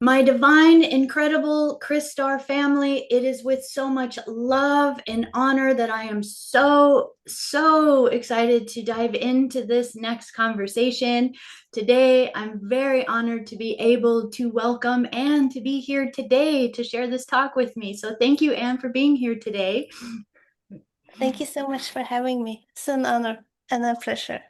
My divine, incredible Christar family, it is with so much love and honor that I am so excited to dive into this next conversation. Today, I'm very honored to be able to welcome and to be here today to share this talk with me. So, thank you, Anne, for being here today. Thank you so much for having me. It's an honor and a pleasure.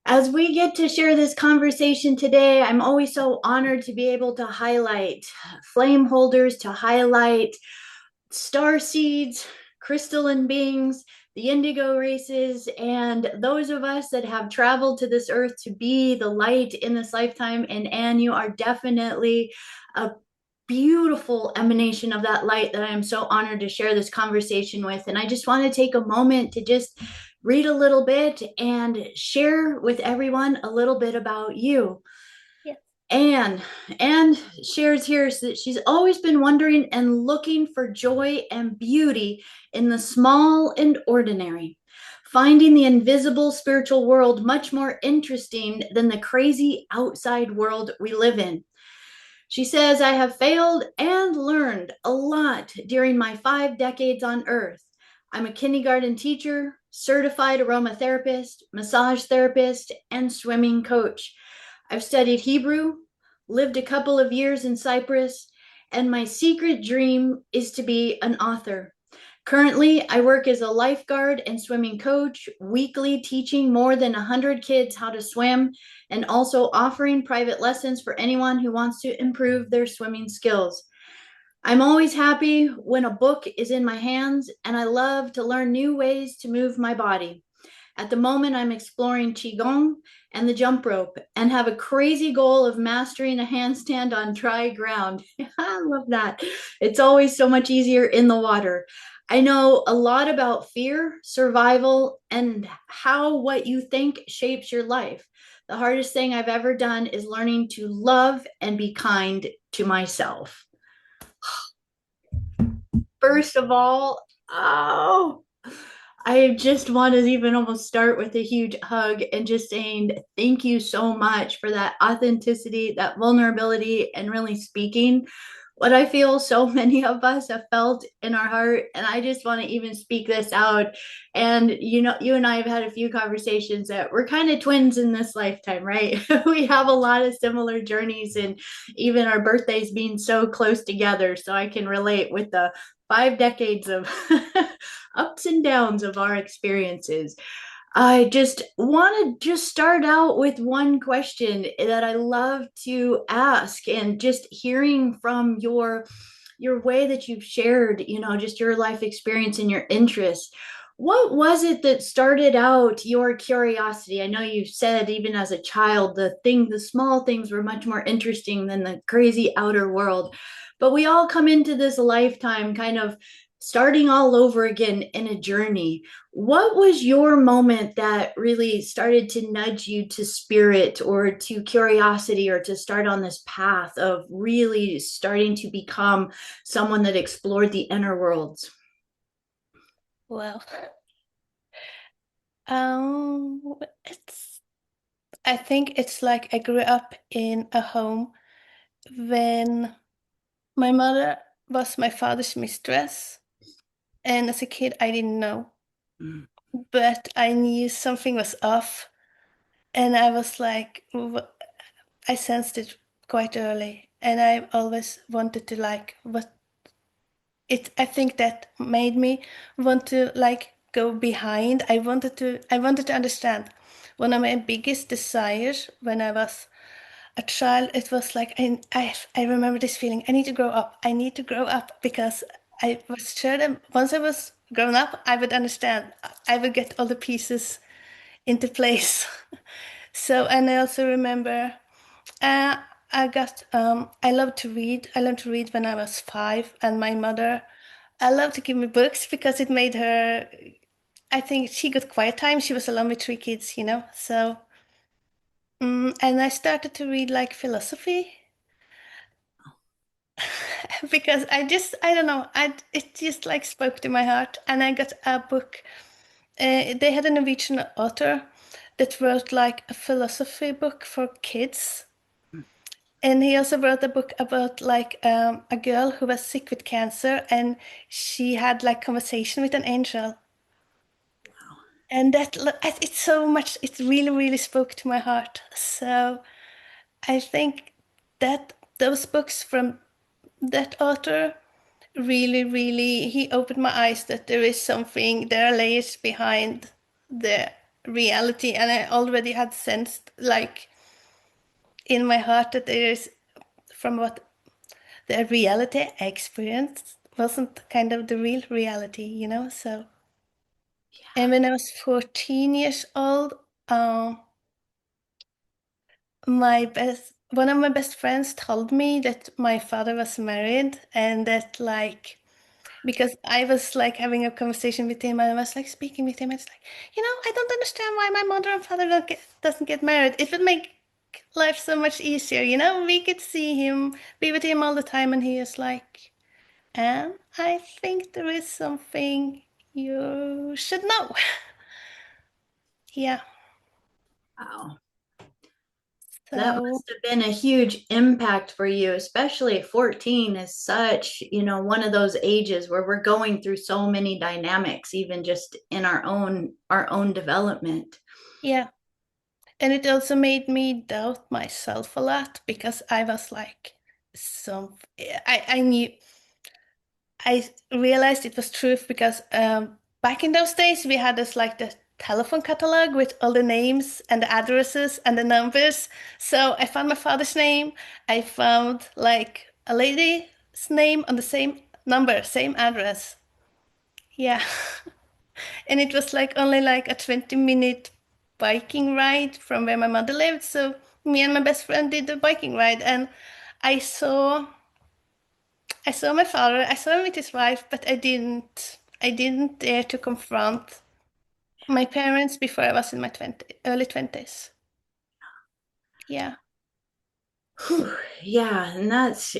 As we get to share this conversation today, I'm always so honored to be able to highlight flame holders, to highlight star seeds, crystalline beings, the indigo races, and those of us that have traveled to this earth to be the light in this lifetime. And Anne, you are definitely a beautiful emanation of that light that I am so honored to share this conversation with. And I just want to take a moment to just read a little bit and share with everyone a little bit about you. Yeah. Anne, Anne shares here that she's always been wondering and looking for joy and beauty in the small and ordinary, finding the invisible spiritual world much more interesting than the crazy outside world we live in. She says, I have failed and learned a lot during my 5 decades on earth. I'm a kindergarten teacher, certified aromatherapist, massage therapist, and swimming coach. I've studied Hebrew, lived a couple of years in Cyprus, and my secret dream is to be an author. Currently, I work as a lifeguard and swimming coach, weekly teaching more than 100 kids how to swim, and also offering private lessons for anyone who wants to improve their swimming skills. I'm always happy when a book is in my hands, and I love to learn new ways to move my body. At the moment, I'm exploring Qigong and the jump rope and have a crazy goal of mastering a handstand on dry ground. I love that. It's always so much easier in the water. I know a lot about fear, survival, and how what you think shapes your life. The hardest thing I've ever done is learning to love and be kind to myself. First of all, oh, I just want to even almost start with a huge hug and just saying thank you so much for that authenticity, that vulnerability, and really speaking what I feel so many of us have felt in our heart. And I just want to even speak this out. And you and I have had a few conversations that we're kind of twins in this lifetime, right? We have a lot of similar journeys and even our birthdays being so close together. So I can relate with the 5 decades of ups and downs of our experiences. I just want to just start out with one question that I love to ask, and just hearing from your way that you've shared, just your life experience and your interests. What was it that started out your curiosity? I know you said even as a child, the small things were much more interesting than the crazy outer world. But we all come into this lifetime kind of starting all over again in a journey. What was your moment that really started to nudge you to spirit or to curiosity or to start on this path of really starting to become someone that explored the inner worlds? Well, um, it's I think it's like I grew up in a home when my mother was my father's mistress, and as a kid I didn't know, but I knew something was off, and I was like, I sensed it quite early, and I always wanted to like what it I think that made me want to like go behind. I wanted to understand. One of my biggest desires when I was a child, it was like I remember this feeling. I need to grow up. I need to grow up because I was sure that once I was grown up, I would understand. I would get all the pieces into place. So, and I also remember uh, I love to read. I learned to read when I was 5, and my mother, I love to give me books because it made her, I think she got quiet time. She was alone with 3 kids, So, and I started to read like philosophy because I don't know, it just like spoke to my heart. And I got a book. They had a Norwegian author that wrote like a philosophy book for kids. And he also wrote a book about like a girl who was sick with cancer, and she had like conversation with an angel. And it's so much, it really, really spoke to my heart. So I think that those books from that author really, really, he opened my eyes that there is something, there are layers behind the reality. And I already had sensed, like, in my heart that there is, from what the reality I experienced wasn't kind of the real reality, you know? So, and when I was 14 years old, um, one of my best friends told me that my father was married, and that like, because I was like having a conversation with him, and I was like speaking with him. It's like, I don't understand why my mother and father doesn't get married. It would make life so much easier. We could see him, be with him all the time, and he is like, and I think there is something you should know. Yeah. Wow. That So must have been a huge impact for you, especially at 14 is such, one of those ages where we're going through so many dynamics, even just in our own development. yeah. And it also made me doubt myself a lot because I was like, I knew, I realized it was truth because back in those days we had this like the telephone catalog with all the names and the addresses and the numbers. So I found my father's name. I found like a lady's name on the same number, same address. Yeah. And it was like only like a 20-minute biking ride from where my mother lived. So me and my best friend did the biking ride, and I saw I saw my father, I saw him with his wife, but I didn't dare to confront my parents before I was in my early 20s. Yeah. Whew, yeah, and that's,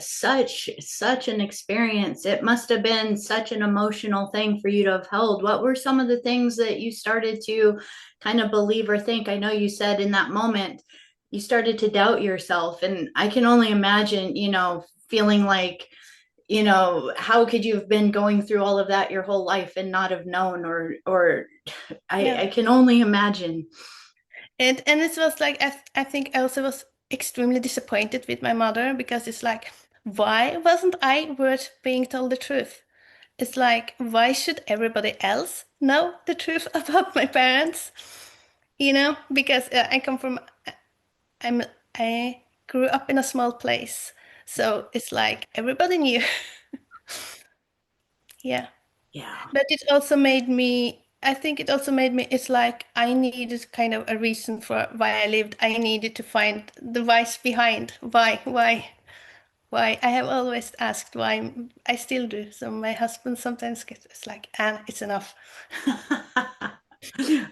such an experience. It must have been such an emotional thing for you to have held. What were some of the things that you started to kind of believe or think? I know you said in that moment you started to doubt yourself, and I can only imagine, feeling like, how could you have been going through all of that your whole life and not have known, or I Yeah. can only imagine. And it was like I think I also was extremely disappointed with my mother because it's like, why wasn't I worth being told the truth? It's like, why should everybody else know the truth about my parents? Because I'm I grew up in a small place, so it's like everybody knew. Yeah, Yeah. but it also made me. I think it also made me. It's like I needed kind of a reason for why I lived. I needed to find the whys behind why. I have always asked why. I still do. So my husband sometimes gets it's like, it's enough.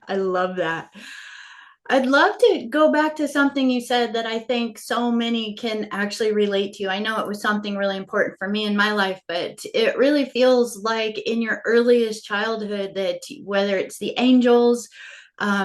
I love that. I'd love to go back to something you said that I think so many can actually relate to. I know it was something really important for me in my life, but it really feels like in your earliest childhood that whether it's the angels,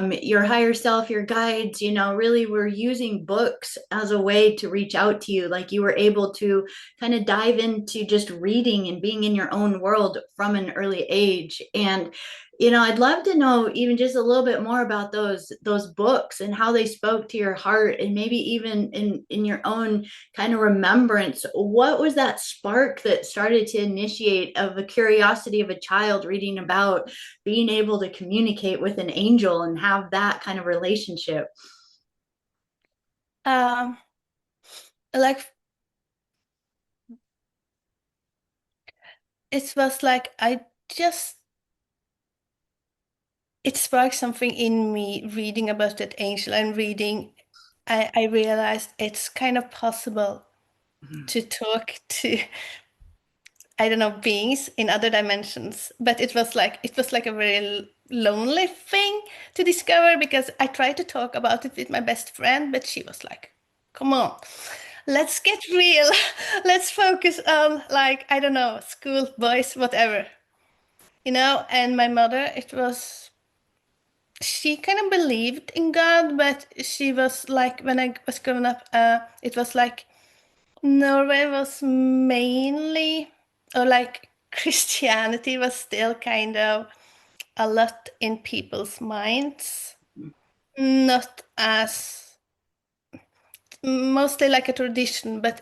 your higher self, your guides, really were using books as a way to reach out to you. Like you were able to kind of dive into just reading and being in your own world from an early age. And I'd love to know even just a little bit more about those books and how they spoke to your heart, and maybe even in your own kind of remembrance. What was that spark that started to initiate of a curiosity of a child reading about being able to communicate with an angel and have that kind of relationship? Um, like it was like just it sparked something in me reading about that angel and reading. I realized it's kind of possible to talk to, I don't know, beings in other dimensions. But it was like a very lonely thing to discover because I tried to talk about it with my best friend, but she was like, come on, let's get real. Let's focus on like, I don't know, school, boys, whatever. And my mother, it was she kind of believed in God, but she was like, when I was growing up, it was like Norway was mainly, or like Christianity was still kind of a lot in people's minds, not as mostly like a tradition, but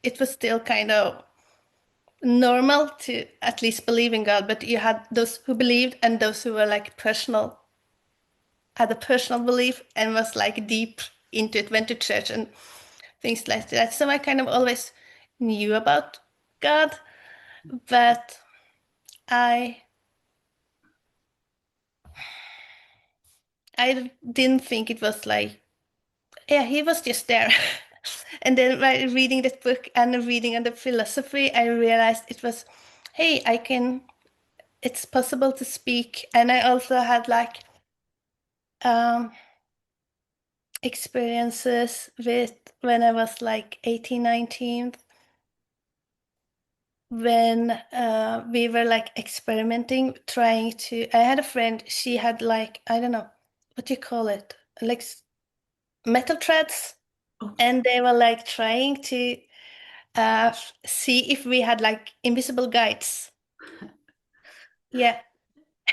it was still kind of normal to at least believe in God. But you had those who believed and those who were like personal, had a personal belief and was like deep into it, went to church and things like that. So I kind of always knew about God, but I I didn't think it was like, yeah, he was just there. And then by reading that book and reading on the philosophy, I realized it was, hey, it's possible to speak. And I also had like um, experiences with when I was like 18, 19, when we were like experimenting, trying to. I had a friend, she had like, I don't know, what do you call it? Like metal threads. Oh, And they were like trying to see if we had like invisible guides. Yeah.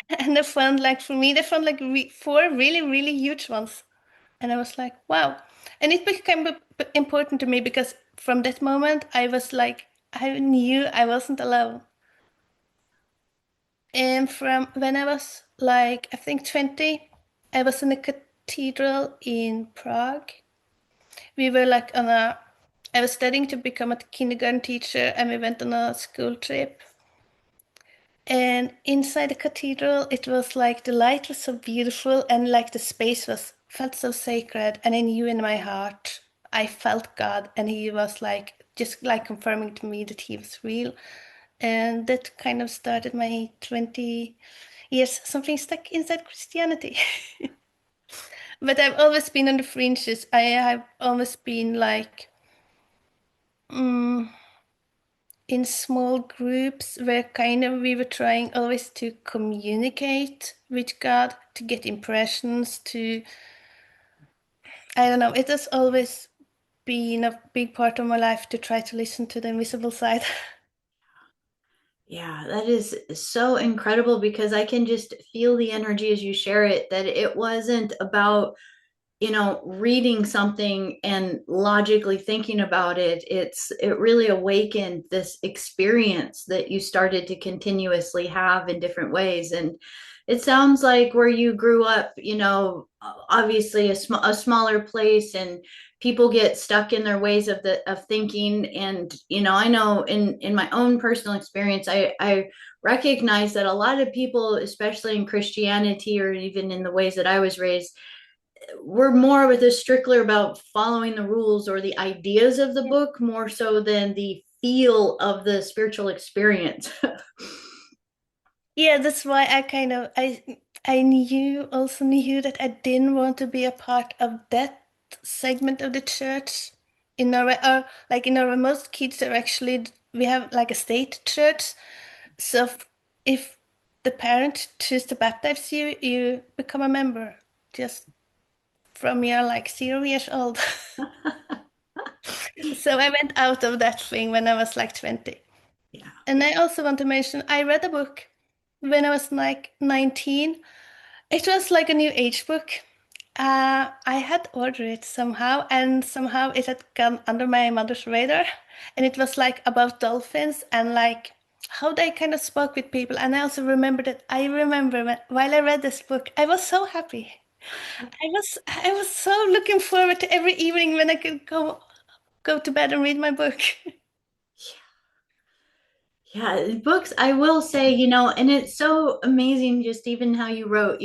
And they found like, for me, they found like four really, really huge ones. And I was like, wow. And it became important to me because from that moment, I was like, I knew I wasn't alone. And from when I was like, I think 20, I was in a cathedral in Prague. We were like I was studying to become a kindergarten teacher and we went on a school trip. And inside the cathedral, it was like the light was so beautiful and like the space was felt so sacred. And I knew in my heart, I felt God, and He was like just like confirming to me that He was real. And that kind of started my 20 years, something stuck inside Christianity. But I've always been on the fringes. I have always been like mm, in small groups where kind of we were trying always to communicate with God, to get impressions, to, I don't know, it has always been a big part of my life to try to listen to the invisible side. yeah, that is so incredible because I can just feel the energy as you share it, that it wasn't about, reading something and logically thinking about it. It really awakened this experience that you started to continuously have in different ways. And it sounds like where you grew up, obviously a smaller place, and people get stuck in their ways of thinking. And I know in my own personal experience, I recognize that a lot of people, especially in Christianity or even in the ways that I was raised, we're more with a stickler about following the rules or the ideas of the Yeah. book more so than the feel of the spiritual experience. Yeah, that's why I knew also knew that I didn't want to be a part of that segment of the church in Norway. Or like in Norway, most kids are actually, we have like a state church. So if the parent choose to baptize you, you become a member just from you're like 0 years old. So I went out of that thing when I was like 20. Yeah. And I also want to mention I read a book when I was like 19. It was like a new age book. I had ordered it somehow, and somehow it had gone under my mother's radar. And it was like about dolphins and like how they kind of spoke with people. And I also remember that I remember while I read this book, I was so happy. I was so looking forward to every evening when I could go to bed and read my book. Yeah, books, I will say, and it's so amazing just even how you wrote,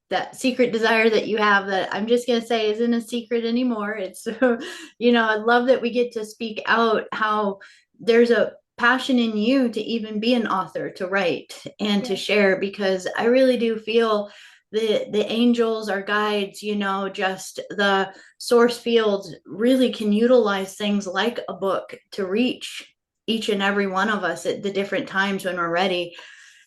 that secret desire that you have, that I'm just gonna say isn't a secret anymore. It's I love that we get to speak out how there's a passion in you to even be an author, to write and to Yeah. share, because I really do feel the angels, our guides, just the source field really can utilize things like a book to reach each and every one of us at the different times when we're ready.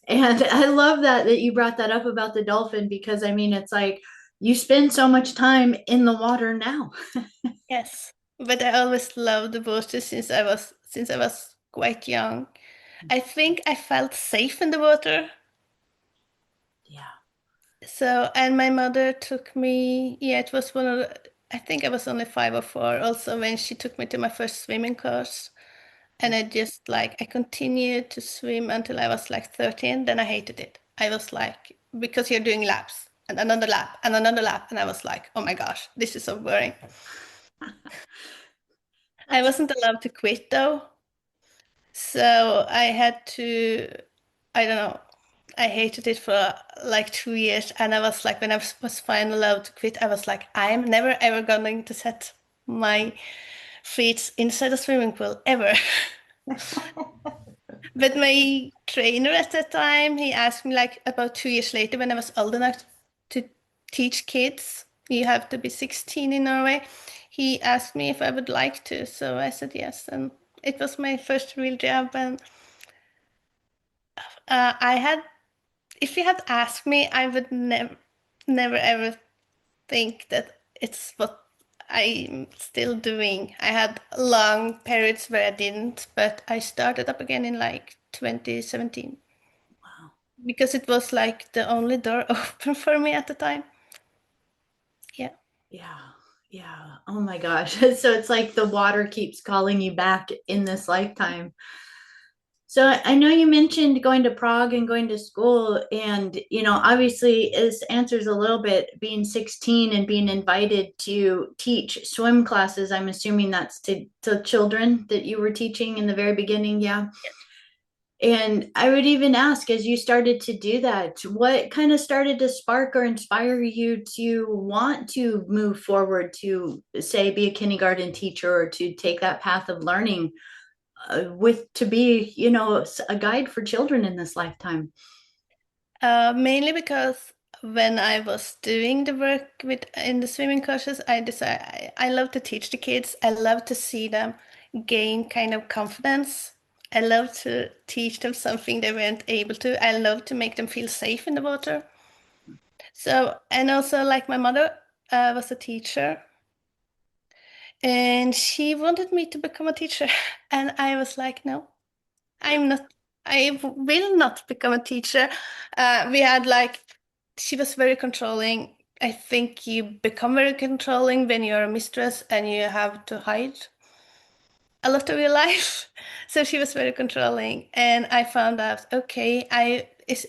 And I love that you brought that up about the dolphin, because I mean, it's like you spend so much time in the water now. Yes, but I always loved the water since I was quite young. I think I felt safe in the water. Yeah. So, and my mother took me, yeah, it was one of I think I was only 5 or 4 also when she took me to my first swimming course. And I just like, I continued to swim until I was like 13. Then I hated it. I was like, because you're doing laps and another lap and another lap. And I was like, oh my gosh, this is so boring. I That's wasn't allowed to quit though. So I had to, I don't know, I hated it for like 2 years. And I was like, when I was finally allowed to quit, I was like, I'm never ever going to set my feet inside a swimming pool ever. But my trainer at that time, he asked me like about 2 years later when I was old enough to teach kids. You have to be 16 in Norway. He asked me if I would like to, so I said yes, and it was my first real job. And I had, if you had asked me, I would never ever think that it's what I'm still doing. I had long periods where I didn't, but I started up again in like 2017 wow. because it was like the only door open for me at the time. Yeah. Yeah. Yeah. Oh my gosh. So it's like the water keeps calling you back in this lifetime. So I know you mentioned going to Prague and going to school, and obviously this answers a little bit being 16 and being invited to teach swim classes. I'm assuming that's to children that you were teaching in the very beginning, yeah. And I would even ask, as you started to do that, what kind of started to spark or inspire you to want to move forward to, say, be a kindergarten teacher or to take that path of learning, with to be, a guide for children in this lifetime. Mainly because when I was doing the work with in the swimming courses, I decided I love to teach the kids. I love to see them gain kind of confidence. I love to teach them something they weren't able to. I love to make them feel safe in the water. So, and also like my mother was a teacher and she wanted me to become a teacher. And I was like, no, I'm not, I will not become a teacher. We had like, she was very controlling. I think you become very controlling when you're a mistress and you have to hide a lot of your life. So she was very controlling. And I found out, okay, it's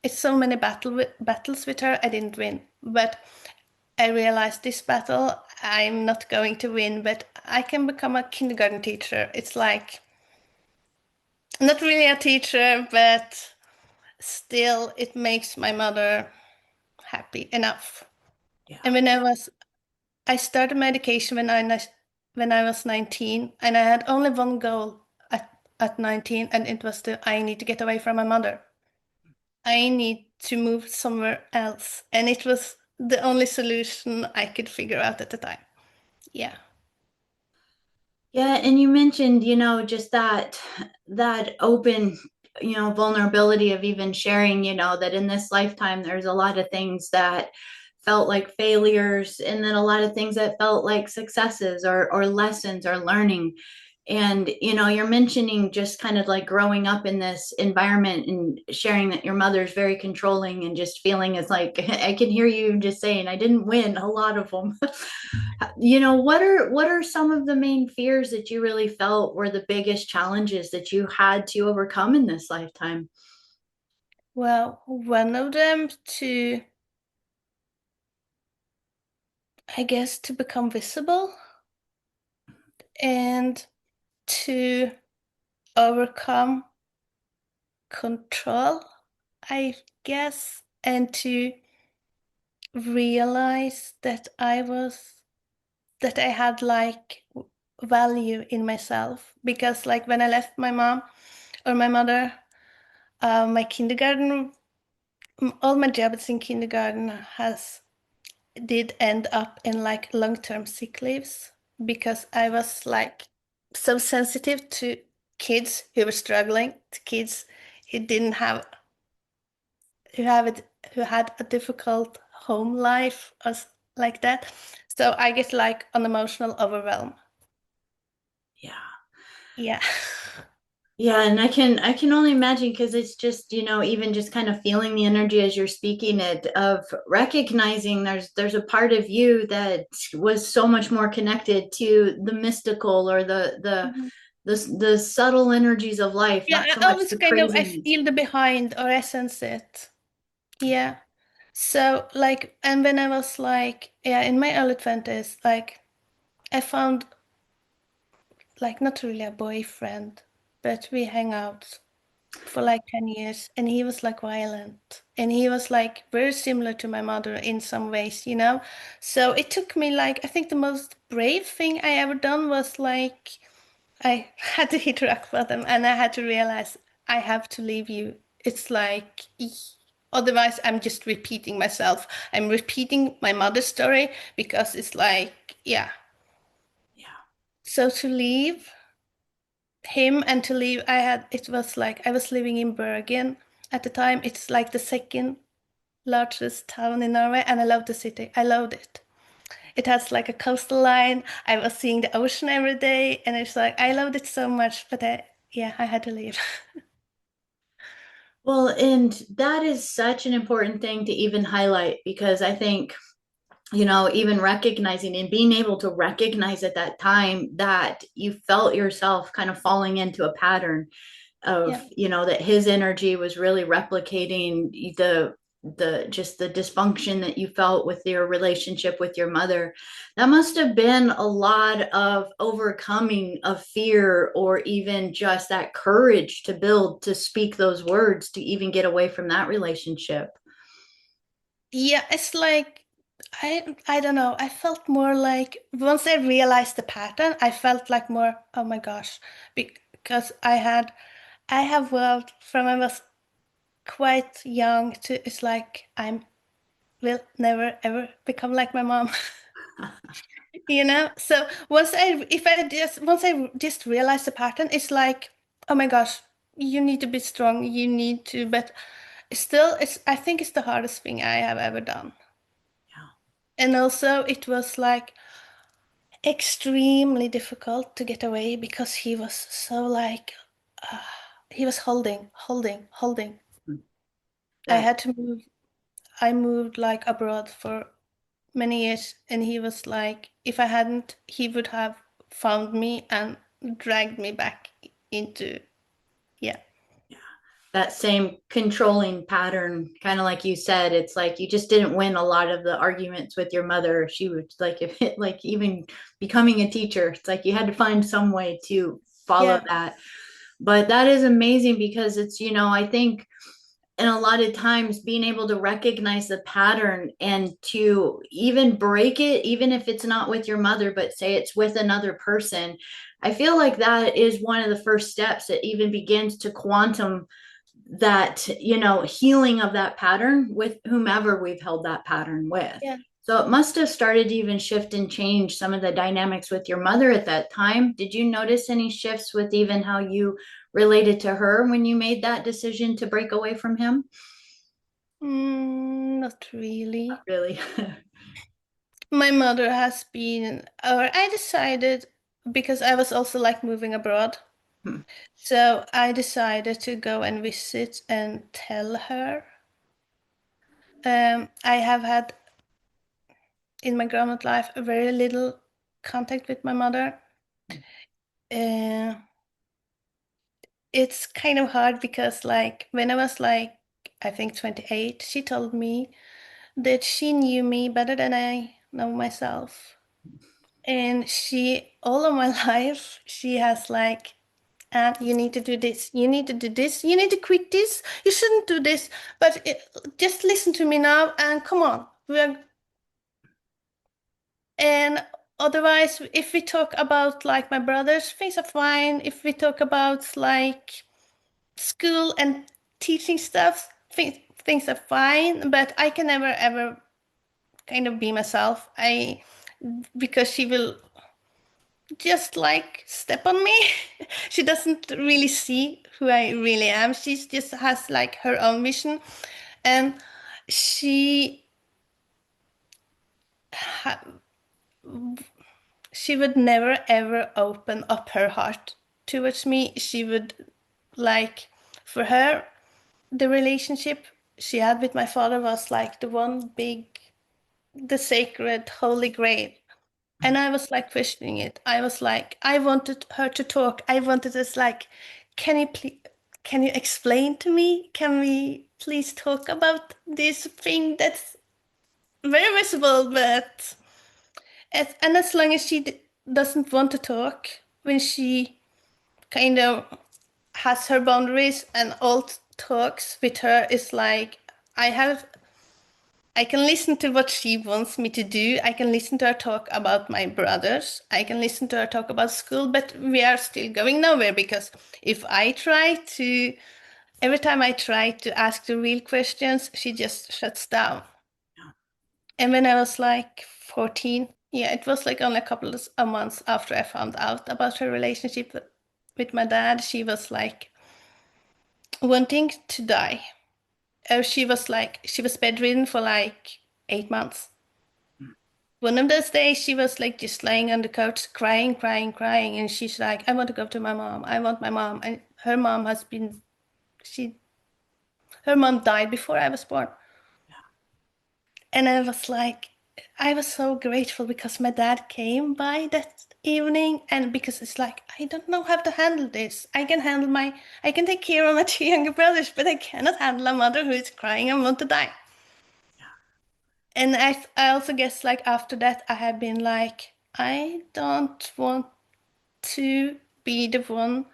so many battles with her, I didn't win. But I realized this battle, I'm not going to win, but I can become a kindergarten teacher. It's like, not really a teacher, but still it makes my mother happy enough. Yeah. And I started my education when I was 19, and I had only one goal at 19, and it was I need to get away from my mother. I need to move somewhere else. And it was the only solution I could figure out at the time. Yeah. Yeah, and you mentioned, just that open, vulnerability of even sharing, that in this lifetime there's a lot of things that felt like failures, and then a lot of things that felt like successes or lessons or learning. And you're mentioning just kind of like growing up in this environment and sharing that your mother's very controlling, and just feeling it's like I can hear you just saying I didn't win a lot of them. What are some of the main fears that you really felt were the biggest challenges that you had to overcome in this lifetime? Well, one of them I guess, to become visible and to overcome control, I guess, and to realize that I had like value in myself. Because like when I left my mom or my mother, my kindergarten, all my jobs in kindergarten has did end up in like long-term sick leaves because I was like so sensitive to kids who were struggling, to kids who didn't have. who had a difficult home life or like that. So I get like an emotional overwhelm. Yeah. Yeah. Yeah, and I can only imagine because it's just, even just kind of feeling the energy as you're speaking it, of recognizing there's a part of you that was so much more connected to the mystical, or Mhm. the subtle energies of life, Yeah, not so I much always the kind of I craziness. feel the behind or essence it. Yeah. So like, and when I was like, yeah, in my early 20s, like I found like not really a boyfriend, but we hang out for like 10 years, and he was like violent, and he was like very similar to my mother in some ways, you know. So it took me like, I think the most brave thing I ever done was like I had to hit rock bottom, and I had to realize I have to leave you. It's like otherwise I'm just repeating myself. I'm repeating my mother's story because it's like, yeah. Yeah. So to leave him and to leave, it was like I was living in Bergen at the time. It's like the second largest town in Norway, and I loved the city. I loved it. It has like a coastal line. I was seeing the ocean every day, and it's like I loved it so much. But yeah, I had to leave. Well, and that is such an important thing to even highlight, because I think, even recognizing and being able to recognize at that time that you felt yourself kind of falling into a pattern of, Yeah. that his energy was really replicating the just the dysfunction that you felt with your relationship with your mother. That must have been a lot of overcoming of fear, or even just that courage to build, to speak those words, to even get away from that relationship. Yeah, it's like I don't know. I felt more like once I realized the pattern, I felt like more, oh my gosh, because I have worked from I was quite young to it's like I'm will never ever become like my mom. You know? So once I just realize the pattern, it's like, oh my gosh, you need to be strong, you need to, but still it's I think it's the hardest thing I have ever done. Yeah. And also it was like extremely difficult to get away because he was so like uh, he was holding. I That had to move. I moved like abroad for many years, and he was like, if I hadn't, he would have found me and dragged me back into, yeah, that same controlling pattern, kind of like you said, it's like you just didn't win a lot of the arguments with your mother. She would, like, if it, like, even becoming a teacher, it's like you had to find some way to follow yeah, that. But that is amazing, because it's, I think, and a lot of times being able to recognize the pattern and to even break it, even if it's not with your mother, but say it's with another person, I feel like that is one of the first steps that even begins to quantum that, healing of that pattern with whomever we've held that pattern with. yeah. So it must have started to even shift and change some of the dynamics with your mother at that time. Did you notice any shifts with even how you related to her when you made that decision to break away from him? Not Not really. really. My mother has been, or I decided, because I was also like moving abroad. So I decided to go and visit and tell her. I have had in my grown-up life very little contact with my mother. Uh, it's kind of hard because like when I was like I think 28, she told me that she knew me better than I know myself. And she all of my life she has like you need to do this, you need to do this, you need to quit this, you shouldn't do this, but just listen to me now and come on. And otherwise, if we talk about like my brothers, things are fine. If we talk about like school and teaching stuff, things are fine. But I can never ever kind of be myself. Because she will just like step on me. She doesn't really see who I really am. She just has like her own vision. And she ha- she would never ever open up her heart towards me. She would, like, for her, the relationship she had with my father was like the one big, the sacred holy grail. And I was like questioning it. I was like, I wanted her to talk. I wanted this, like, can you please, can you explain to me? Can we please talk about this thing that's very visible, but and as long as she doesn't want to talk, when she kind of has her boundaries, and all talks with her is like, I have I can listen to what she wants me to do. I can listen to her talk about my brothers. I can listen to her talk about school, but we are still going nowhere because if I try to, every time I try to ask the real questions, she just shuts down. And when I was like 14, yeah, it was like only a couple of months after I found out about her relationship with my dad, she was like wanting to die. She was bedridden for like 8 months. One of those days, she was like just laying on the couch, crying, crying, crying, and she's like, "I want to go to my mom. I want my mom." And she, her mom died before I was born. And I was like, I was so grateful because my dad came by that evening, and because it's like, I don't know how to handle this. I can take care of my two younger brothers, but I cannot handle a mother who is crying and want to die. And I also guess like after that, I have been like, I don't want to be the one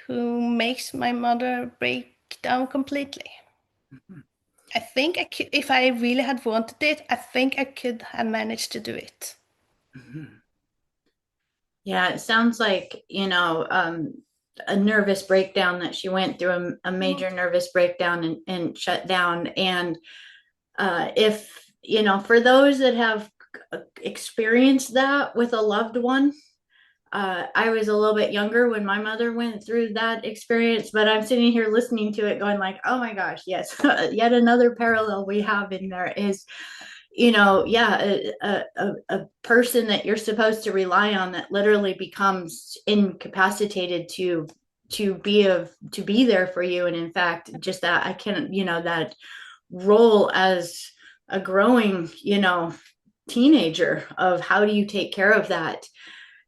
who makes my mother break down completely. I think I could, if I really had wanted it, I think I could have managed to do it. Mhm. Yeah, it sounds like, a nervous breakdown that she went through, a major nervous breakdown and shut down. And if, for those that have experienced that with a loved one, I was a little bit younger when my mother went through that experience, but I'm sitting here listening to it going like, oh my gosh, yes, yet another parallel we have in there is, yeah, a person that you're supposed to rely on that literally becomes incapacitated to be there for you. And in fact, just that I can, that role as a growing, teenager of how do you take care of that.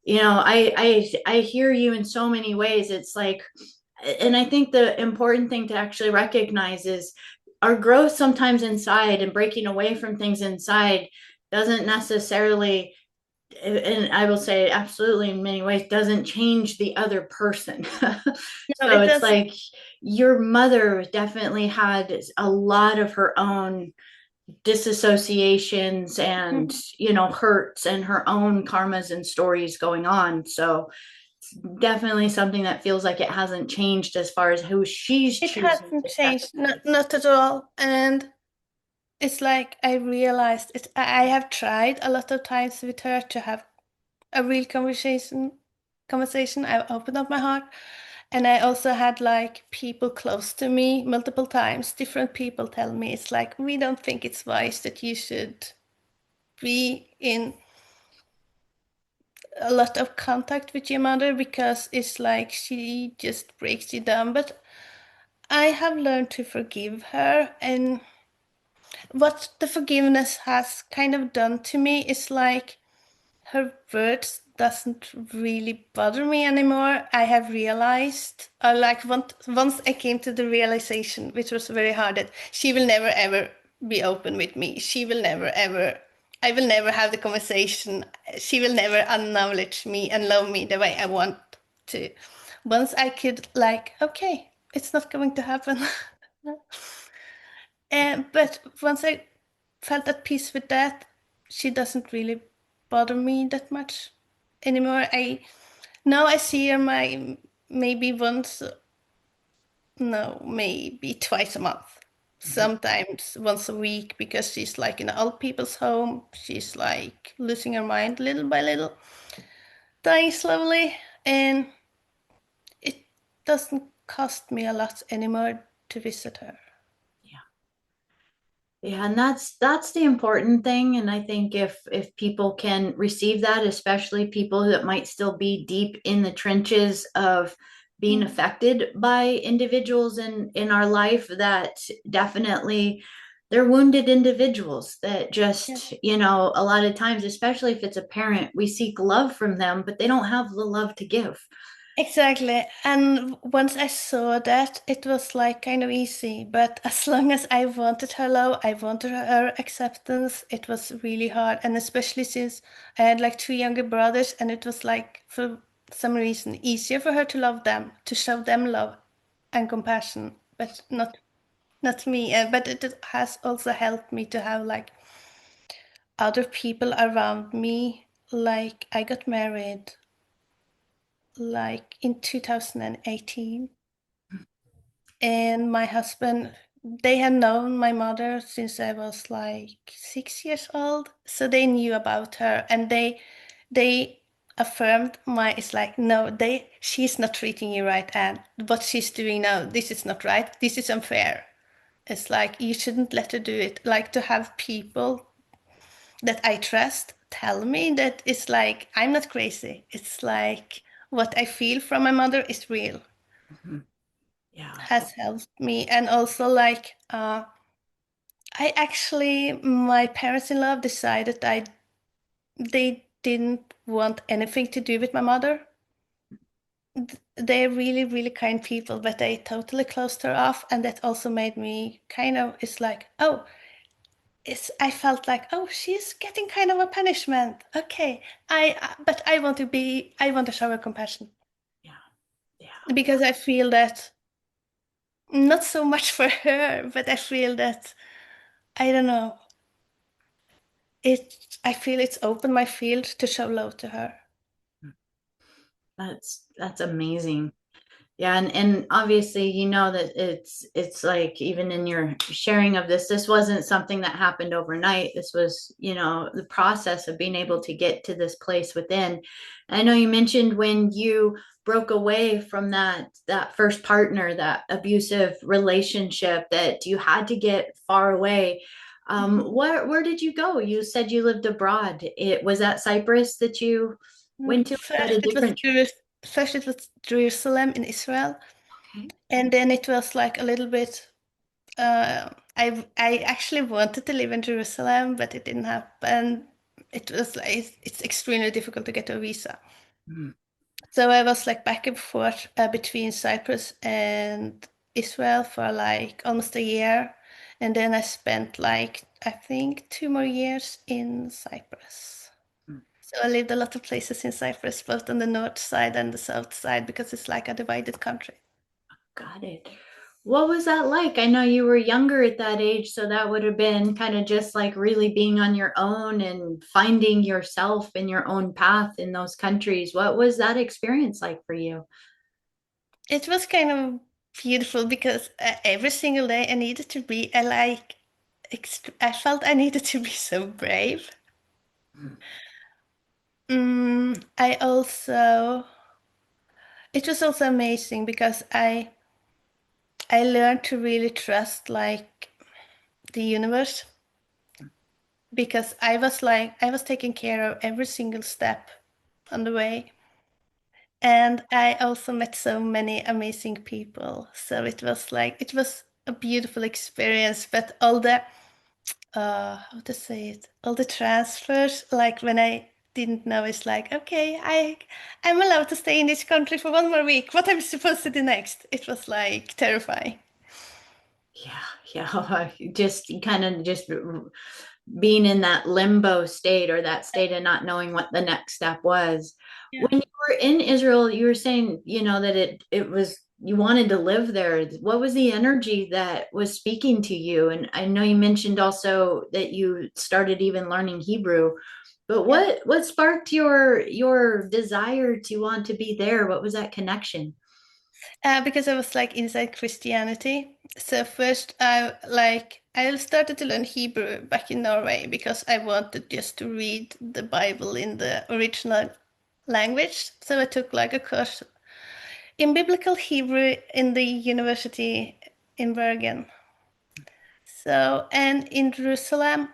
I hear you in so many ways. It's like, and I think the important thing to actually recognize is our growth sometimes inside and breaking away from things inside doesn't necessarily, and I will say absolutely in many ways, doesn't change the other person. No, So it it's does. like your mother definitely had a lot of her own disassociations and hurts and her own karmas and stories going on. So definitely something that feels like it hasn't changed as far as who she's It choosing hasn't to step changed, not at all. And it's like I realized it. I have tried a lot of times with her to have a real conversation. I've opened up my heart. And I also had like people close to me multiple times, different people tell me it's like, we don't think it's wise that you should be in a lot of contact with your mother because it's like she just breaks you down. But I have learned to forgive her. And what the forgiveness has kind of done to me is like, her words doesn't really bother me anymore. I have realized, like once I came to the realization, which was very hard, that she will never ever be open with me. She will never ever. I will never have the conversation. She will never acknowledge me and love me the way I want to. Once I could, like, okay, it's not going to happen. But once I felt at peace with that, she doesn't really bother me that much anymore. I Now I see her maybe once, no, maybe twice a month. Sometimes once a week because she's like in an old people's home. She's like losing her mind little by little, dying slowly, and it doesn't cost me a lot anymore to visit her. Yeah, and that's the important thing. And I think if people can receive that, especially people that might still be deep in the trenches of being Mm. affected by individuals in our life, that definitely they're wounded individuals that Yeah. just, a lot of times, especially if it's a parent, we seek love from them, but they don't have the love to give. Exactly. And once I saw that, it was like kind of easy. But as long as I wanted her love, I wanted her acceptance, it was really hard. And especially since I had like two younger brothers, and it was like for some reason easier for her to love them, to show them love and compassion, but not me. But it has also helped me to have like other people around me. Like I got married like in 2018, and my husband, they had known my mother since I was like 6 years old, so they knew about her, and they affirmed my, it's like, no, she's not treating you right, and what she's doing now, this is not right, this is unfair. It's like you shouldn't let her do it. Like to have people that I trust tell me that it's like I'm not crazy. It's like what I feel from my mother is real, Mhm. Yeah. has helped me. And also like I actually, my parents-in-law decided they didn't want anything to do with my mother. They're really, really kind people, but they totally closed her off, and that also made me kind of, it's like, oh, I felt like, oh, she's getting kind of a punishment. Okay, but I want to show her compassion Yeah. Yeah. because I feel that not so much for her, but I feel that I don't know. I feel it's opened my field to show love to her. That's amazing. Yeah, and obviously, that it's like even in your sharing of this wasn't something that happened overnight. This was, the process of being able to get to this place within. I know you mentioned when you broke away from that first partner, that abusive relationship, that you had to get far away. Where did you go? You said you lived abroad. It was that Cyprus that you went to? Was that a different? First it was Jerusalem in Israel, Okay. and then it was like a little bit. I actually wanted to live in Jerusalem, but it didn't happen. It was like it's extremely difficult to get a visa. Mm, So I was like back and forth between Cyprus and Israel for like almost a year. And then I spent like, I think, 2 more years in Cyprus. mm. So I lived a lot of places in Cyprus, both on the north side and the south side, because it's like a divided country. Got it. What was that like? I know you were younger at that age, so that would have been kind of just like really being on your own and finding yourself in your own path in those countries. What was that experience like for you? It was kind of beautiful because every single day I needed to be, I felt I needed to be so brave. Mm, I also, it was also amazing because I learned to really trust like the universe, because I was taking care of every single step on the way. And I also met so many amazing people. So it was like, it was a beautiful experience, but all the, how to say it, all the transfers, like when I didn't know, it's like, okay, I'm allowed to stay in this country for 1 more week. What am I supposed to do next? It was like terrifying. yeah, yeah. Just kind of just being in that limbo state or that state of not knowing what the next step was. Yeah. When you were in Israel, you were saying, that it was you wanted to live there. What was the energy that was speaking to you? And I know you mentioned also that you started even learning Hebrew, but Yeah. what sparked your desire to want to be there? What was that connection? Because I was like inside Christianity. So first I started to learn Hebrew back in Norway because I wanted just to read the Bible in the original language. So I took like a course in biblical Hebrew in the university in Bergen. So, and in Jerusalem,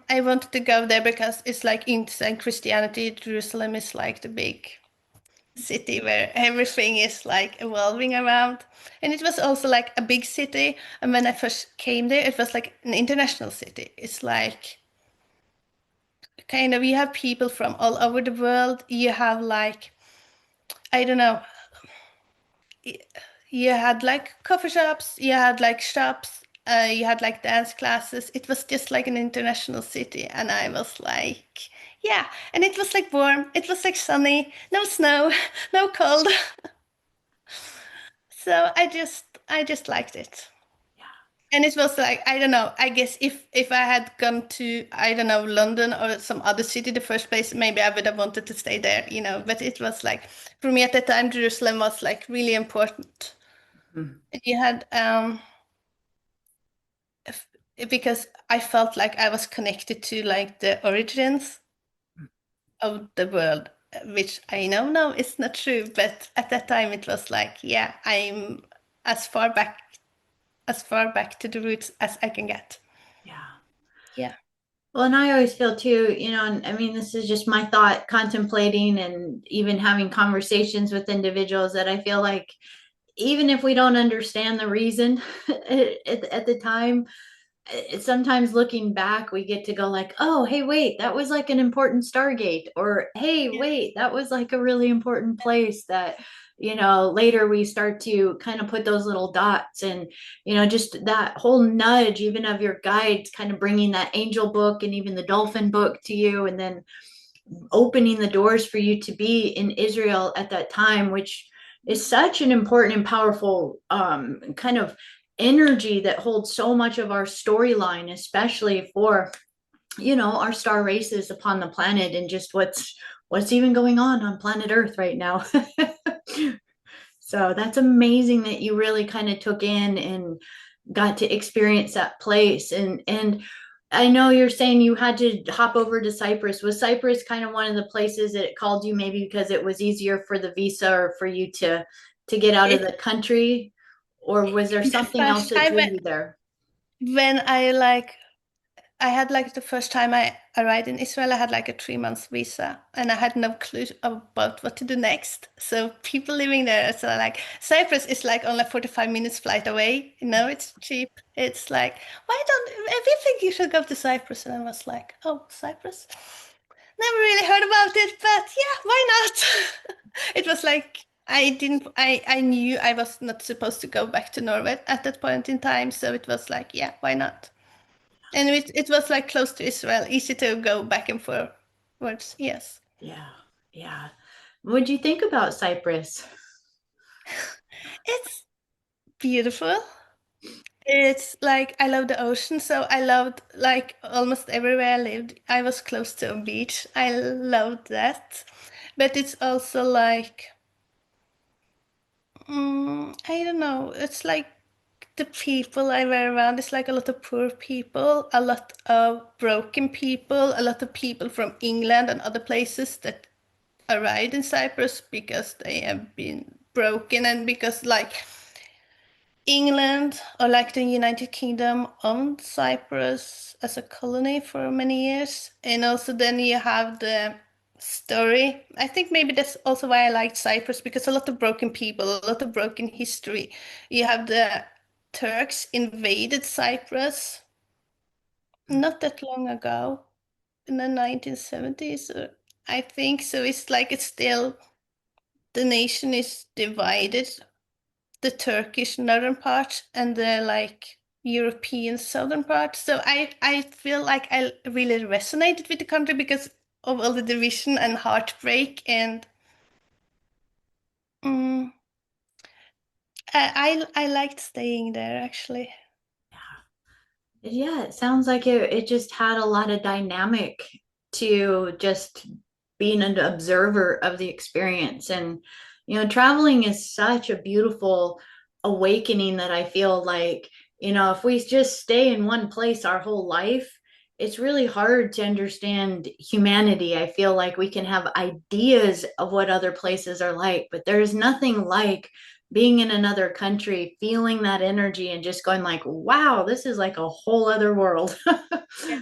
I wanted to go there because it's like in Christianity, Jerusalem is like the big city where everything is like evolving around. And it was also like a big city. And when I first came there, it was like an international city. It's like kind of you have people from all over the world. You have like, I don't know, you had like coffee shops, you had like shops, you had like dance classes. It was just like an international city. And I was like, yeah. And it was like warm, it was like sunny, no snow, no cold. So I just liked it. And it was like, I don't know, I guess if I had gone to, I don't know, London or some other city the first place, maybe I would have wanted to stay there, but it was like for me at that time Jerusalem was like really important. Mhm. And you had f- because I felt like I was connected to like the origins of the world, which I know now is not true, but at that time it was like, yeah, I'm as far back as far back to the roots as I can get. Yeah. Yeah. Well, and I always feel too, and I mean, this is just my thought contemplating and even having conversations with individuals that I feel like even if we don't understand the reason at the time, sometimes looking back, we get to go like, oh, hey, wait, that was like an important Stargate, or hey, Yeah. wait, that was like a really important place that, later we start to kind of put those little dots and, just that whole nudge, even of your guides, kind of bringing that angel book and even the dolphin book to you, and then opening the doors for you to be in Israel at that time, which is such an important and powerful kind of energy that holds so much of our storyline, especially for our star races upon the planet and just what's even going on planet Earth right now. So that's amazing that you really kind of took in and got to experience that place. And I know you're saying you had to hop over to Cyprus. Was Cyprus kind of one of the places that it called you maybe because it was easier for the visa or for you to get out of It the country? Or was there the something else first that time drew you there? when I had like the first time I arrived in Israel, I had like a 3 months visa and I had no clue about what to do next. So people living there, so like Cyprus is like only 45 minutes flight away. It's cheap. It's like, why don't we think you should go to Cyprus? And I was like, oh, Cyprus? Never really heard about it, but yeah, why not? It was like I knew I was not supposed to go back to Norway at that point in time, so it was like, yeah, why not? And it was like close to Israel, easy to go back and forwards. Yes. Yeah, yeah. What'd you think about Cyprus? It's beautiful. It's like I love the ocean, so I loved like almost everywhere I lived. I was close to a beach. I loved that. But it's also like I don't know. It's like the people I were around. It's like a lot of poor people, a lot of broken people, a lot of people from England and other places that arrived in Cyprus because they have been broken and because like England or like the United Kingdom owned Cyprus as a colony for many years. And also then you have the story. I think maybe that's also why I liked Cyprus because a lot of broken people, a lot of broken history. You have the Turks invaded Cyprus not that long ago in the 1970s. I think so. It's like it's still the nation is divided, the Turkish northern part and the like European southern part. So I feel like I really resonated with the country because of all the division and heartbreak and mm, I liked staying there actually. Yeah, it sounds like it just had a lot of dynamic to just being an observer of the experience. And, traveling is such a beautiful awakening that I feel like, if we just stay in one place our whole life, it's really hard to understand humanity. I feel like we can have ideas of what other places are like, but there's nothing like being in another country, feeling that energy and just going like, wow, this is like a whole other world. Yeah.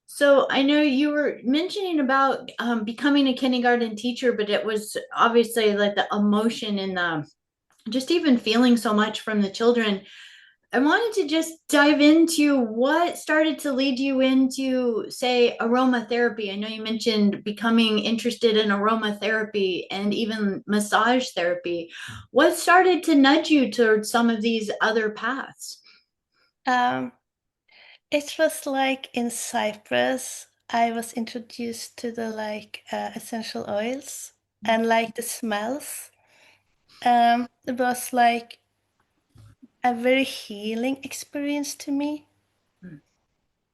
So I know you were mentioning about becoming a kindergarten teacher, but it was obviously like the emotion and the just even feeling so much from the children. I wanted to just dive into what started to lead you into, say, aromatherapy. I know you mentioned becoming interested in aromatherapy and even massage therapy. What started to nudge you towards some of these other paths? Um, it was like in Cyprus, I was introduced to the like essential oils and like the smells. It was like a very healing experience to me.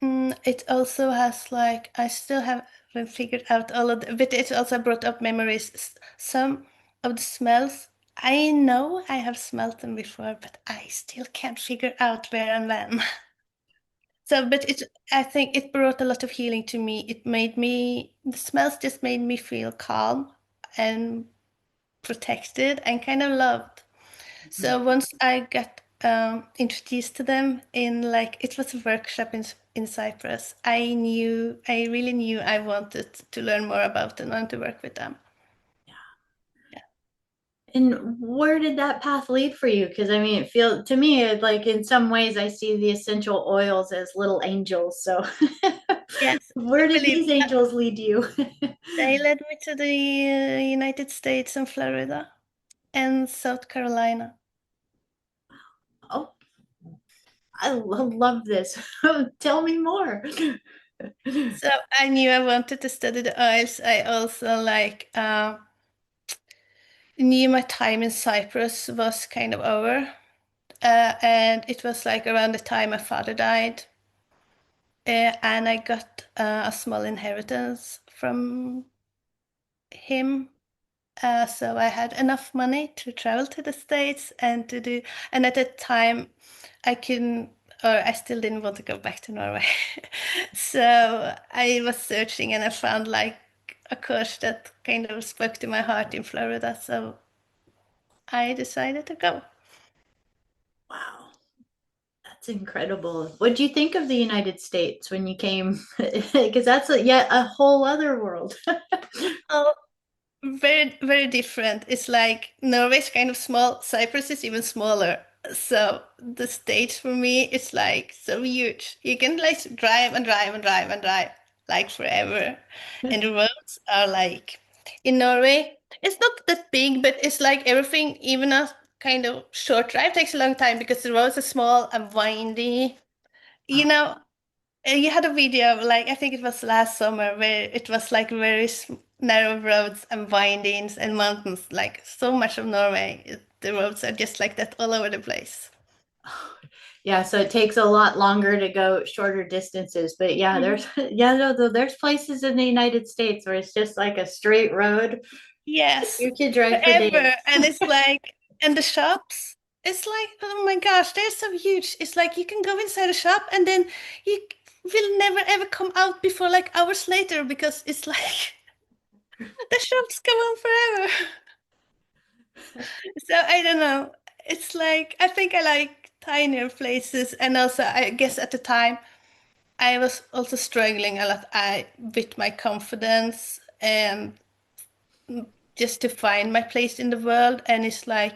It also has like I still haven't figured out all of the, but it also brought up memories. Some of the smells I know I have smelled them before, but I still can't figure out where and when. So, but I think it brought a lot of healing to me. It made me, the smells just made me feel calm and protected and kind of loved. So once I got introduced to them in like it was a workshop in Cyprus, I really knew I wanted to learn more about them and to work with them. Yeah. And where did that path lead for you? Because I mean, it feel to me like in some ways I see the essential oils as little angels. So Yes, I where did believe these angels lead you? they led me to the United States and Florida and South Carolina. Oh, love this. Tell me more. So I knew I wanted to study the oils. I also like knew my time in Cyprus was kind of over. And it was like around the time my father died. And I got a small inheritance from him. So I had enough money to travel to the States and to do, and at that time I couldn't, or I still didn't want to go back to Norway. So I was searching and I found like a course that kind of spoke to my heart in Florida. So I decided to go. Wow, that's incredible. What do you think of the United States when you came? Because that's yet a whole other world. Oh, very, very different. It's like Norway's kind of small, Cyprus is even smaller. So the States for me it's like so huge. You can like drive and drive and drive and drive like forever. And the roads are like in Norway, it's not that big, but it's like everything, even a kind of short drive takes a long time because the roads are small and windy. You know, you had a video, like I think it was last summer, where it was like very narrow roads and windings and mountains. Like so much of Norway, the roads are just like that all over the place. Yeah, so it takes a lot longer to go shorter distances. But yeah, Mhm. there's yeah, there's places in the United States where it's just like a straight road. Yes, You could drive for days. forever. And it's like, and the shops, it's like, oh my gosh, they're so huge. It's like you can go inside a shop and then you will never ever come out before like hours later because it's like the shops go on forever. So I don't know. It's like I think I like tinier places, and also I guess at the time I was also struggling a lot with my confidence and just to find my place in the world. And it's like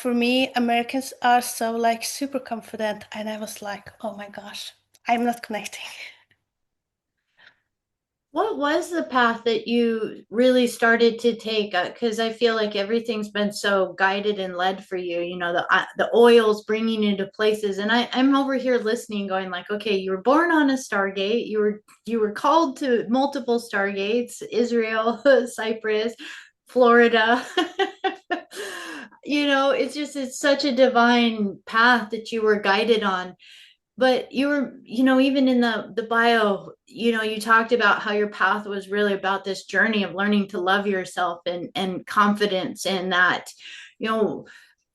for me, Americans are so like super confident, and I was like, oh my gosh, I'm not connecting. What was the path that you really started to take? Because I feel like everything's been so guided and led for you. You know, the oils bringing you to places, and I'm over here listening, going like, okay, you were born on a Stargate. You were called to multiple Stargates: Israel, Cyprus, Florida. You know, it's such a divine path that you were guided on. But you were, even in the bio, you talked about how your path was really about this journey of learning to love yourself and confidence, and that, you know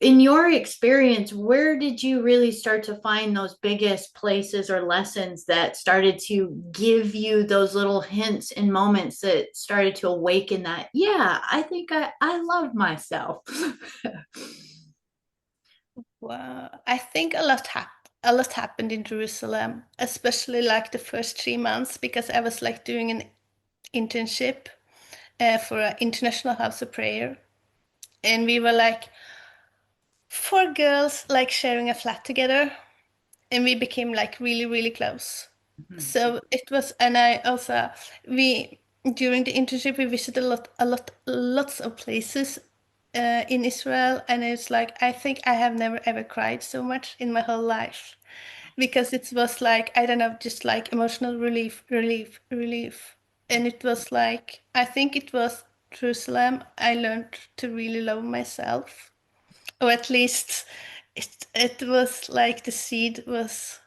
in your experience, where did you really start to find those biggest places or lessons that started to give you those little hints and moments that started to awaken that, yeah, I think I love myself? Well, I think a lot happened in Jerusalem, especially like the first 3 months, because I was like doing an internship for an international house of prayer, and we were like four girls like sharing a flat together, and we became like really, really close. So it was, and I also we during the internship we visited lots of places in Israel, and it's like I think I have never ever cried so much in my whole life because it was like I don't know, just like emotional relief, relief, relief, and it was like I think it was Jerusalem. I learned to really love myself, or at least it was like the seed was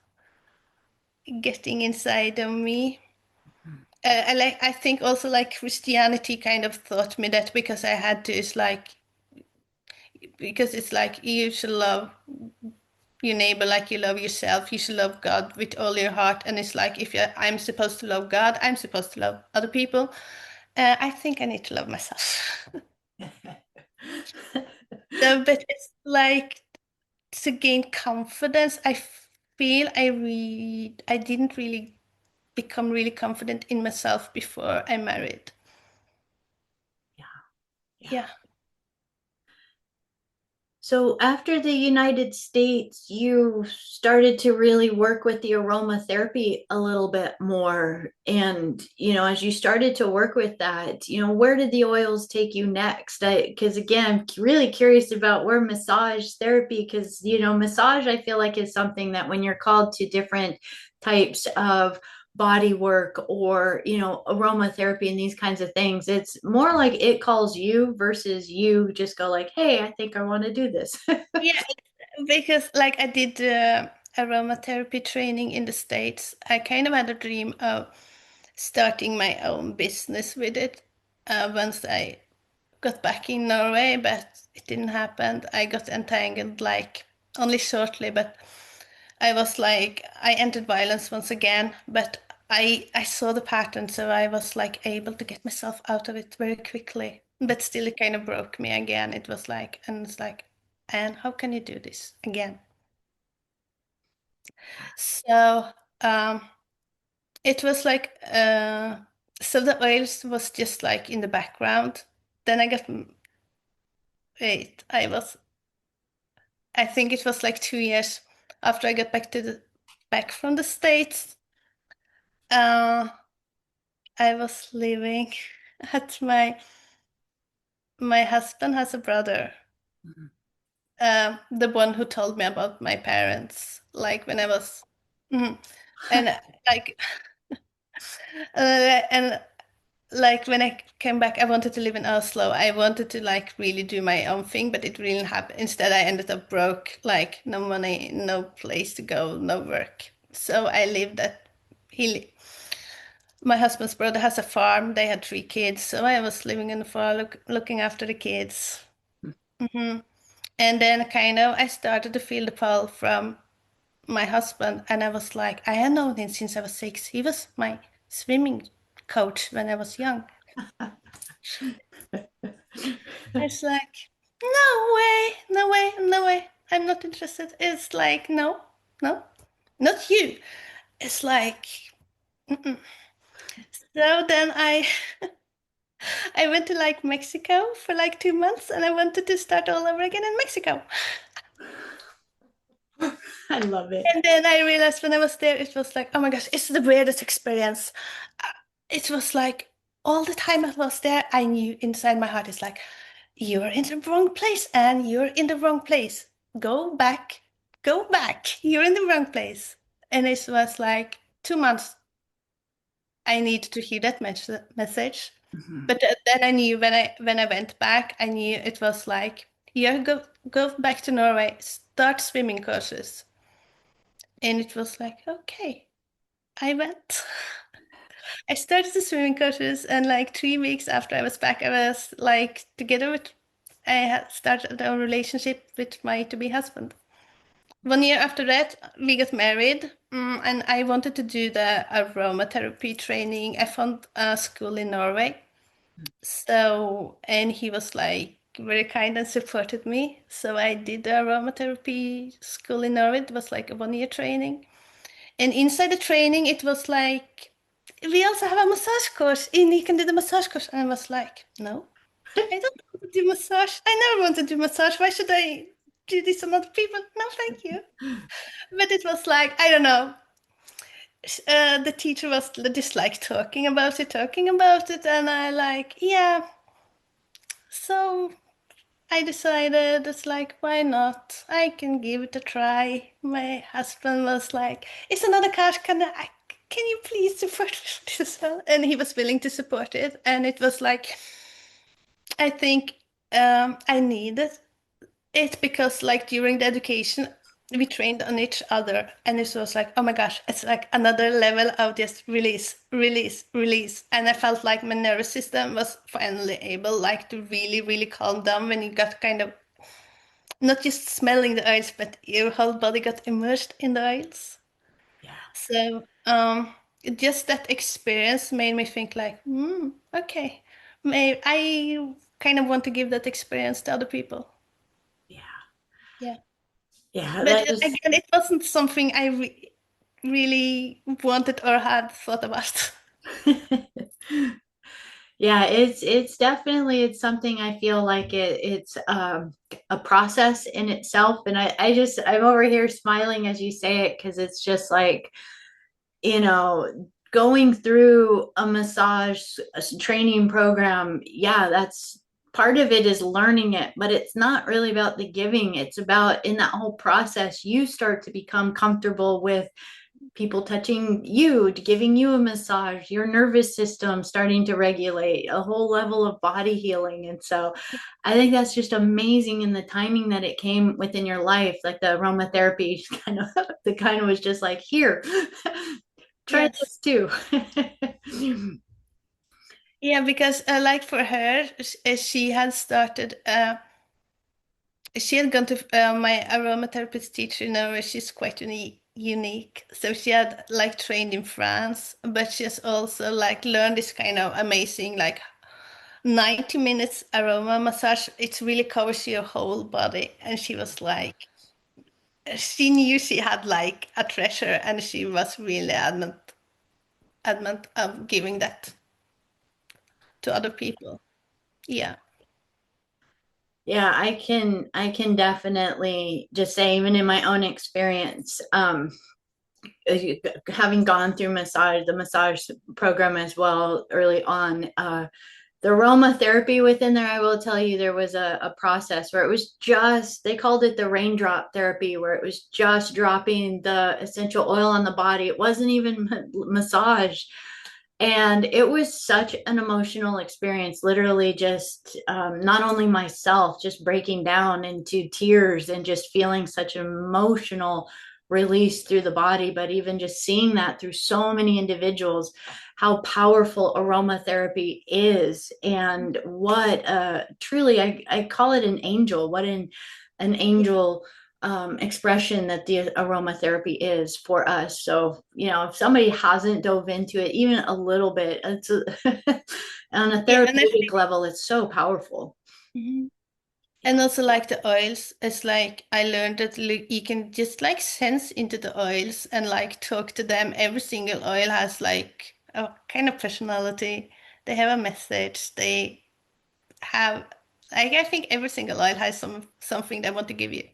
getting inside of me. I think also like Christianity kind of taught me that because I had to. It's like because it's like you should love your neighbor like you love yourself. You should love God with all your heart. And it's like if I'm supposed to love God, I'm supposed to love other people. I think I need to love myself. So, but it's like to gain confidence. I feel I didn't really become really confident in myself before I married. Yeah, yeah. Yeah. So after the United States, you started to really work with the aromatherapy a little bit more. And, as you started to work with that, where did the oils take you next? Because again, I'm really curious about where massage therapy, because, massage, I feel like is something that when you're called to different types of body work or aromatherapy and these kinds of things, it's more like it calls you versus you just go like, hey, I think I want to do this. Yeah, because like I did aromatherapy training in the States. I kind of had a dream of starting my own business with it once I got back in Norway, but it didn't happen. I got entangled like only shortly, but I was like I entered violence once again, but I saw the pattern, so I was like able to get myself out of it very quickly. But still, it kind of broke me again. It was like, and it's like, and how can you do this again? So um, it was like, so the oils was just like in the background. Then I got, wait, I think it was like 2 years after I got back from the States. Uh, I was living at my husband has a brother, the one who told me about my parents, like when I was, mhm. And like, and like when I came back, I wanted to live in Oslo. I wanted to like really do my own thing, but it really happened. Instead, I ended up broke, like no money, no place to go, no work. So I lived at he. My husband's brother has a farm. They had 3 kids, so I was living in the farm, looking after the kids. Hmm. And then kind of I started to feel the pull from my husband, and I was like, I had known him since I was 6. He was my swimming coach when I was young. It's like, no way, no way, no way. I'm not interested. It's like, no, no, not you. It's like, mm-mm. So then I went to like Mexico for like 2 months, and I wanted to start all over again in Mexico. I love it. And then I realized when I was there, it was like, oh my gosh, it's the weirdest experience. Uh, It was like all the time I was there, I knew inside my heart, it's like, you're in the wrong place and you're in the wrong place. Go back, go back. You're in the wrong place. And it was like 2 months. I need to hear that message. Mhm. But then I knew when I went back, I knew it was like, yeah, go back to Norway, start swimming courses. And it was like, okay, I went. I started the swimming courses, and like 3 weeks after I was back, I was like together with I had started a relationship with my to-be husband. 1 year after that, we got married, and I wanted to do the aromatherapy training. I found a school in Norway. So, and he was like very kind and supported me. So I did the aromatherapy school in Norway. It was like a 1 year training. And inside the training, it was like, we also have a massage course, and you can do the massage course. And I was like, no, I don't want to do massage. I never want to do massage. Why should I do this on other people? No, thank you. But it was like, I don't know. The teacher was just like talking about it, and I like, yeah. So I decided it's like, why not? I can give it a try. My husband was like, it's another card. Can you please support this? And he was willing to support it, and it was like, I think I needed it because like during the education we trained on each other, and it was like, oh my gosh, it's like another level of just release, release, release. And I felt like my nervous system was finally able like to really, really calm down when you got kind of not just smelling the oils, but your whole body got immersed in the oils. Yeah. So just that experience made me think like, okay, maybe I kind of want to give that experience to other people. Yeah. Yeah. Yeah. But That is. again, it wasn't something I really wanted or had thought about. Yeah, it's definitely it's something I feel like it's a process in itself. And I'm over here smiling as you say it because it's just like, going through a massage training program. Yeah, that's part of it is learning it, but it's not really about the giving. It's about in that whole process, you start to become comfortable with people touching you, giving you a massage, your nervous system starting to regulate, a whole level of body healing. And so I think that's just amazing in the timing that it came within your life. Like the aromatherapy kind of the kind of was just like, here, try Yes. this too. Yeah, because like for her, she had started, she had gone to my aromatherapist teacher, she's quite unique. So she had like trained in France, but she has also like learned this kind of amazing like 90 minutes aroma massage. It really covers your whole body. And she was like, she knew she had like a treasure, and she was really adamant of giving that to other people. Yeah. Yeah, I can definitely just say, even in my own experience, having gone through the massage program as well early on, the aromatherapy within there, I will tell you, there was a process where it was just, they called it the raindrop therapy, where it was just dropping the essential oil on the body. It wasn't even massage. And it was such an emotional experience, literally just not only myself, just breaking down into tears and just feeling such an emotional release through the body, but even just seeing that through so many individuals, how powerful aromatherapy is, and what truly, I call it an angel, what an Yeah. angel expression that the aromatherapy is for us. So, if somebody hasn't dove into it even a little bit, on a Yeah, and I therapeutic level, it's so powerful. Mhm. Yeah. And also like the oils, it's like I learned that you can just like sense into the oils and like talk to them. Every single oil has like a kind of personality. They have a message. They have like I think every single oil has something they want to give you.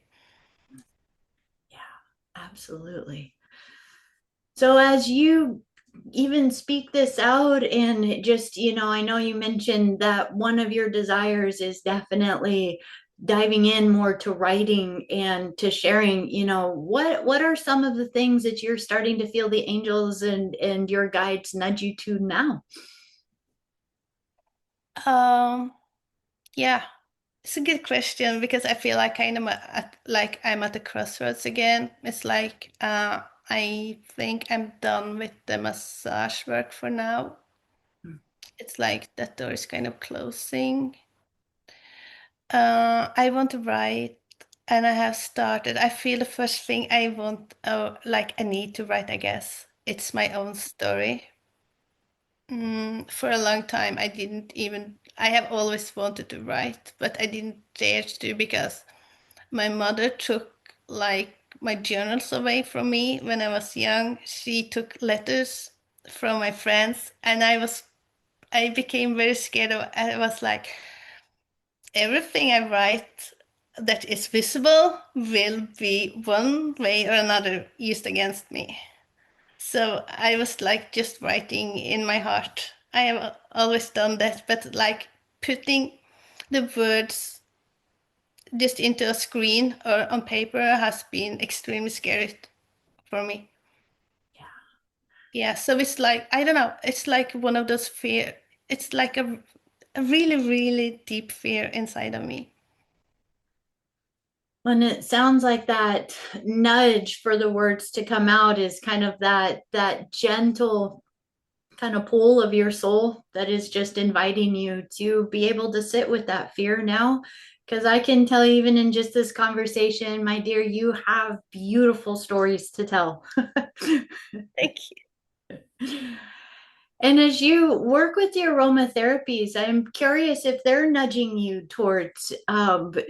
Yeah, absolutely. So as you even speak this out, and just, I know you mentioned that one of your desires is definitely diving in more to writing and to sharing, what are some of the things that you're starting to feel the angels and your guides nudge you to now? Um, yeah, it's a good question because I feel like kind of like I'm at the crossroads again. It's like I think I'm done with the massage work for now. It's like that door is kind of closing. I want to write, and I have started. I feel the first thing I want, like I need to write, I guess. It's my own story. For a long time, I have always wanted to write, but I didn't dare to because my mother took like my journals away from me when I was young. She took letters from my friends, and I became very scared of, I was like, everything I write that is visible will be one way or another used against me. So I was like just writing in my heart. I have always done that, but like putting the words just into a screen or on paper has been extremely scary for me. Yeah, so it's like, I don't know, it's like one of those fear. It's like a really, really deep fear inside of me. And it sounds like that nudge for the words to come out is kind of that gentle kind of pull of your soul that is just inviting you to be able to sit with that fear now. Because I can tell, even in just this conversation, my dear, you have beautiful stories to tell. Thank And as you work with the aromatherapies, I'm curious if they're nudging you towards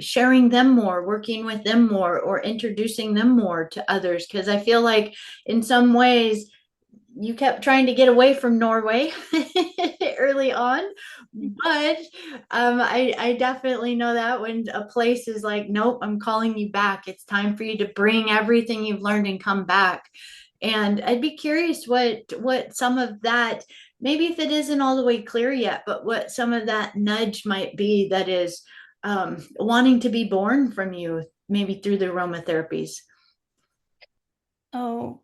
sharing them more, working with them more, or introducing them more to others. Because I feel like in some ways, you kept trying to get away from Norway early on, you. but I definitely know that when a place is like, nope, I'm calling you back. It's time for you to bring everything you've learned and come back. And I'd be curious what some of that, maybe if it isn't all the way clear yet, but what some of that nudge might be that is wanting to be born from you, maybe through the aromatherapies. Oh,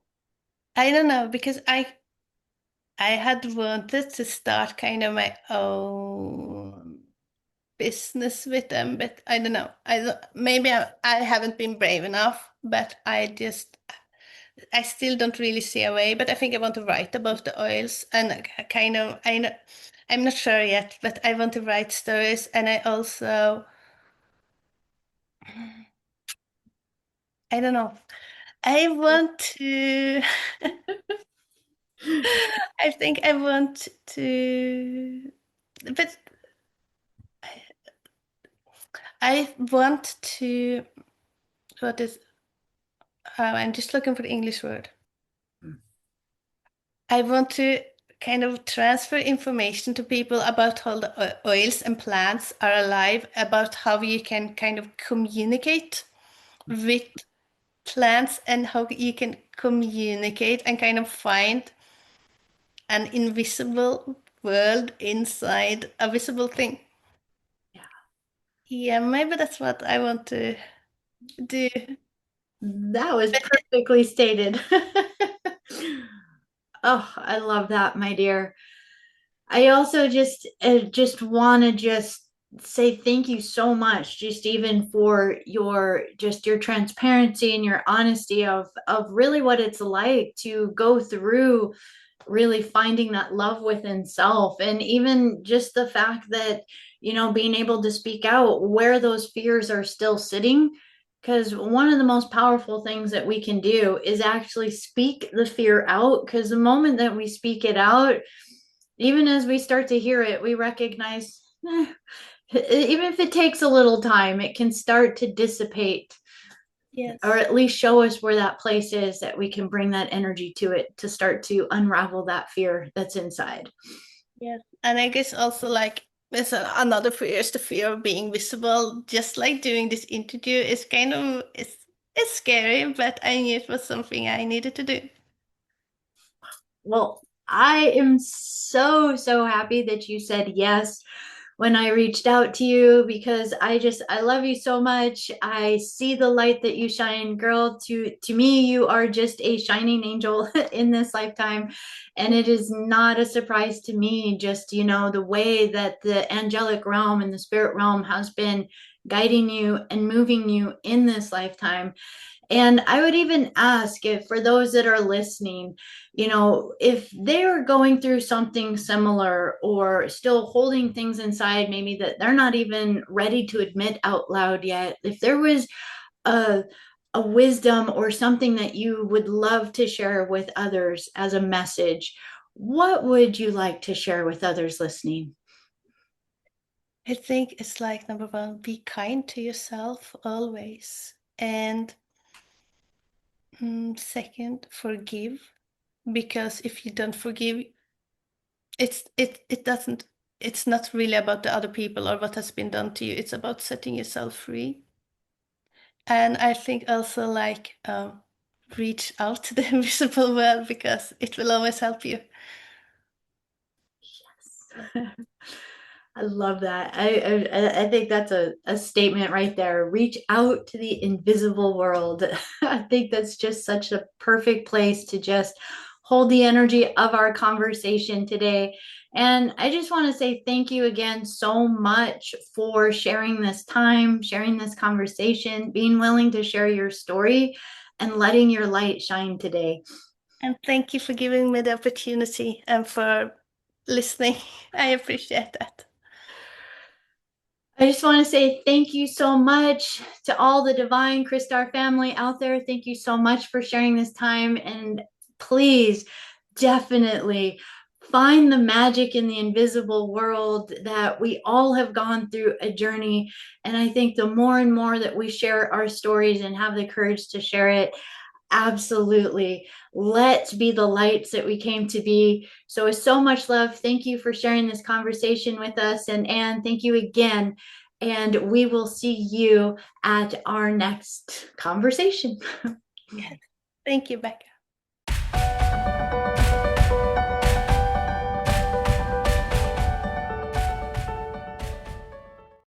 I don't know because I had wanted to start kind of my own business with them, but I don't know. Maybe I haven't been brave enough, but I still don't really see a way. But I think I want to write about the oils and kind of I'm not sure yet, but I want to write stories, and I also I don't know. I want to. I think I want to, but I want to. What is? I'm just looking for the English word. I want to kind of transfer information to people about how the oils and plants are alive, about how you can kind of communicate with plants and how you can communicate and kind of find an invisible world inside a visible thing. Yeah, maybe that's what I want to do. That was perfectly stated. Oh, I love that, my dear. I also just want to just say thank you so much, just even for your transparency and your honesty of really what it's like to go through really finding that love within self, and even just the fact that being able to speak out where those fears are still sitting, because one of the most powerful things that we can do is actually speak the fear out, because the moment that we speak it out, even as we start to hear it, we recognize, even if it takes a little time, it can start to dissipate, or Yes. at least show us where that place is that we can bring that energy to it to start to unravel that fear that's inside. Yeah. And I guess also like there's another fear is the fear of being visible. Just like doing this interview is kind of it's scary, but I knew it was something I needed to do. Well, I am so happy that you said yes when I reached out to you, because I love you so much. I see the light that you shine, girl. To me, you are just a shining angel in this lifetime, and it is not a surprise to me, just the way that the angelic realm and the spirit realm has been guiding you and moving you in this lifetime. And I would even ask if for those that are listening, if they're going through something similar or still holding things inside, maybe that they're not even ready to admit out loud yet, if there was a a wisdom or something that you would love to share with others as a message, what would you like to share with others listening? I think it's like number one, be kind to yourself always. And second, forgive. Because if you don't forgive, it doesn't it's not really about the other people or what has been done to you. It's about setting yourself free. And I think also like reach out to the invisible world because it will always help you. Yes. I love that. I think that's a statement right there. Reach out to the invisible world. I think that's just such a perfect place to just hold the energy of our conversation today. And I just want to say thank you again so much for sharing this time, sharing this conversation, being willing to share your story, and letting your light shine today. And thank you for giving me the opportunity and for listening. I appreciate that. I just want to say thank you so much to all the Divine Christar family out there. Thank you so much for sharing this time. And please, definitely find the magic in the invisible world that we all have gone through a journey. And I think the more and more that we share our stories and have the courage to share it, absolutely. Let's be the lights that we came to be. So, with so much love, thank you for sharing this conversation with us. And Anne, thank you again. And we will see you at our next conversation. Yes. Thank you, Becca.